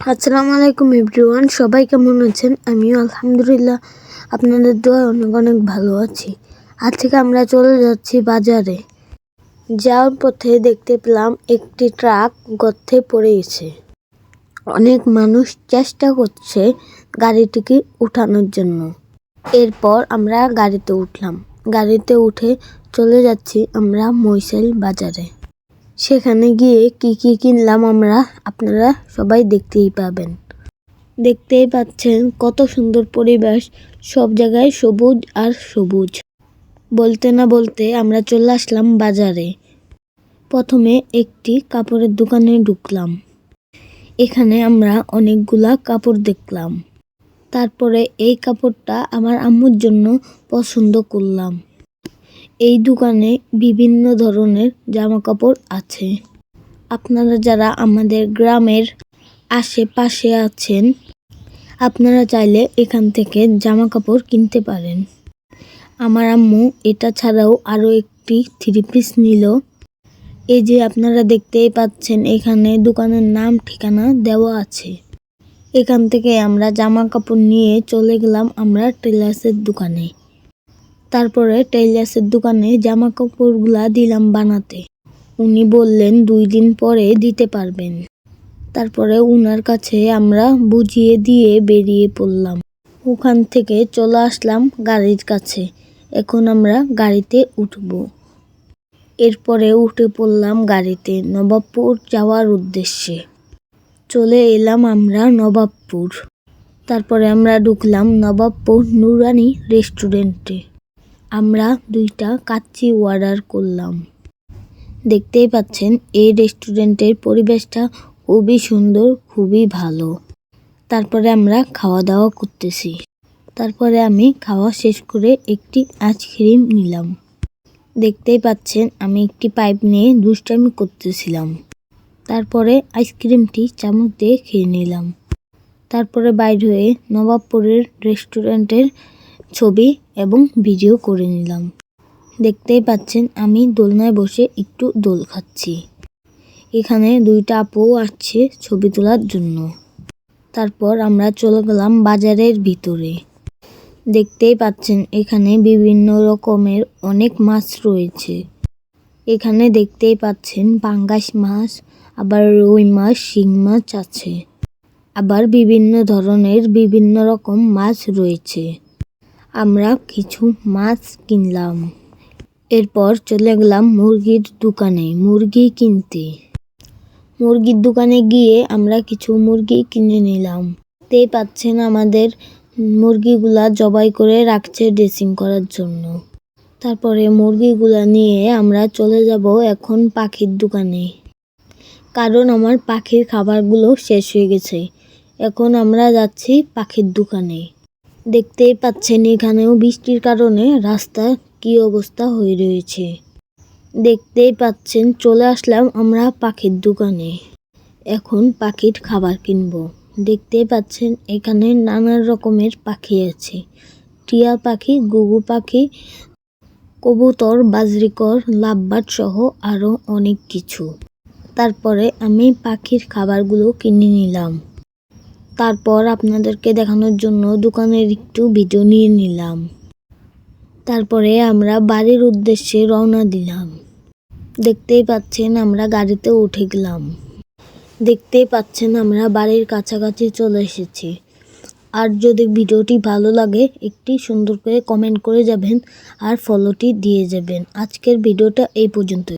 আসসালামু আলাইকুম এভরিওয়ান, সবাই কেমন আছেন? আমিও আলহামদুলিল্লাহ আপনাদের দোয়ায় অনেক অনেক ভালো আছি। আজ থেকে আমরা চলে যাচ্ছি বাজারে। যাওয়ার পথে দেখতে পেলাম একটি ট্রাক গর্তে পড়ে গেছে। অনেক মানুষ চেষ্টা করছে গাড়িটিকে উঠানোর জন্য। এরপর আমরা গাড়িতে উঠলাম। গাড়িতে উঠে চলে যাচ্ছি আমরা মহিষাইল বাজারে। সেখানে গিয়ে কি কিনলাম আমরা আপনারা সবাই দেখতেই পাবেন। দেখতেই পাচ্ছেন কত সুন্দর পরিবেশ, সব জায়গায় সবুজ আর সবুজ। বলতে না বলতে আমরা চলে আসলাম বাজারে। প্রথমে একটি কাপড়ের দোকানে ঢুকলাম। এখানে আমরা অনেকগুলা কাপড় দেখলাম। তারপরে এই কাপড়টা আমার আম্মুর জন্য পছন্দ করলাম। এই দোকানে বিভিন্ন ধরনের জামা কাপড় আছে। আপনারা যারা আমাদের গ্রামের আশেপাশে আছেন, আপনারা চাইলে এখান থেকে জামা কাপড় কিনতে পারেন। আমার আম্মু এটা ছাড়াও আরও একটি 3 পিস নিল। এই যে আপনারা দেখতেই পাচ্ছেন এখানে দোকানের নাম ঠিকানা দেওয়া আছে। এখান থেকে আমরা জামা কাপড় নিয়ে চলে গেলাম আমরা টেলার্সের দোকানে। তারপরে টেলার্সের দোকানে জামা কাপড়গুলা দিলাম বানাতে। উনি বললেন 2 দিন পরে দিতে পারবেন। তারপরে উনার কাছে আমরা বুঝিয়ে দিয়ে বেরিয়ে পড়লাম। ওখান থেকে চলে আসলাম গাড়ির কাছে। এখন আমরা গাড়িতে উঠব। এরপরে উঠে পড়লাম গাড়িতে নবাবপুর যাওয়ার উদ্দেশ্যে। চলে এলাম আমরা নবাবপুর। তারপরে আমরা ঢুকলাম নবাবপুর নুরানি রেস্টুরেন্টে। আমরা 2টা কাচ্চি অর্ডার করলাম। দেখতেই পাচ্ছেন এই রেস্টুরেন্টের পরিবেশটা খুবই সুন্দর, খুবই ভালো। তারপরে আমরা খাওয়া দাওয়া করতেছি। তারপরে আমি খাওয়া শেষ করে একটি আইসক্রিম নিলাম। দেখতেই পাচ্ছেন আমি একটি পাইপ নিয়ে দুষ্টামি করতেছিলাম। তারপরে আইসক্রিমটি চামচ দিয়ে খেয়ে নিলাম। তারপরে বাইর হয়ে নবাবপুরের রেস্টুরেন্টের ছবি এবং ভিডিও করে নিলাম। দেখতেই পাচ্ছেন আমি দোলনায় বসে একটু দোল খাচ্ছি। এখানে 2টা আপু আসছে ছবি তোলার জন্য। তারপর আমরা চলে গেলাম বাজারের ভিতরে। দেখতেই পাচ্ছেন এখানে বিভিন্ন রকমের অনেক মাছ রয়েছে। এখানে দেখতেই পাচ্ছেন পাঙ্গাস মাছ, আবার রুই মাছ, শিং মাছ আছে। আবার বিভিন্ন ধরনের বিভিন্ন রকম মাছ রয়েছে। আমরা কিছু মাছ কিনলাম। এরপর চলে গেলাম মুরগির দোকানে মুরগি কিনতে। মুরগির দোকানে গিয়ে আমরা কিছু মুরগি কিনে নিলাম। দেখতেই পাচ্ছেন আমাদের মুরগিগুলা জবাই করে রাখছে ড্রেসিং করার জন্য। তারপরে মুরগিগুলা নিয়ে আমরা চলে যাব এখন পাখির দোকানে। কারণ আমার পাখির খাবারগুলো শেষ হয়ে গেছে। এখন আমরা যাচ্ছি পাখির দোকানে। দেখতেই পাচ্ছেন এখানেও বৃষ্টির কারণে রাস্তা কি অবস্থা হয়ে রয়েছে। দেখতেই পাচ্ছেন চলে আসলাম আমরা পাখির দোকানে। এখন পাখির খাবার কিনবো। দেখতেই পাচ্ছেন এখানে নানা রকমের পাখি আছে। টিয়া পাখি, ঘুঘু পাখি, কবুতর, বাজরিকর, লাভবার্ড সহ আরও অনেক কিছু। তারপরে আমি পাখির খাবারগুলো কিনে নিলাম। তারপর আপনাদেরকে দেখানোর জন্য দোকানের একটু ভিডিও নিয়ে নিলাম। তারপরে আমরা বাড়ির উদ্দেশ্যে রওনা দিলাম। দেখতেই পাচ্ছেন আমরা গাড়িতে উঠে গেলাম। দেখতেই পাচ্ছেন আমরা বাড়ির কাছাকাছি চলে এসেছি। আর যদি ভিডিওটি ভালো লাগে একটি সুন্দর করে কমেন্ট করে যাবেন আর ফলোটি দিয়ে যাবেন। আজকের ভিডিওটা এই পর্যন্তই।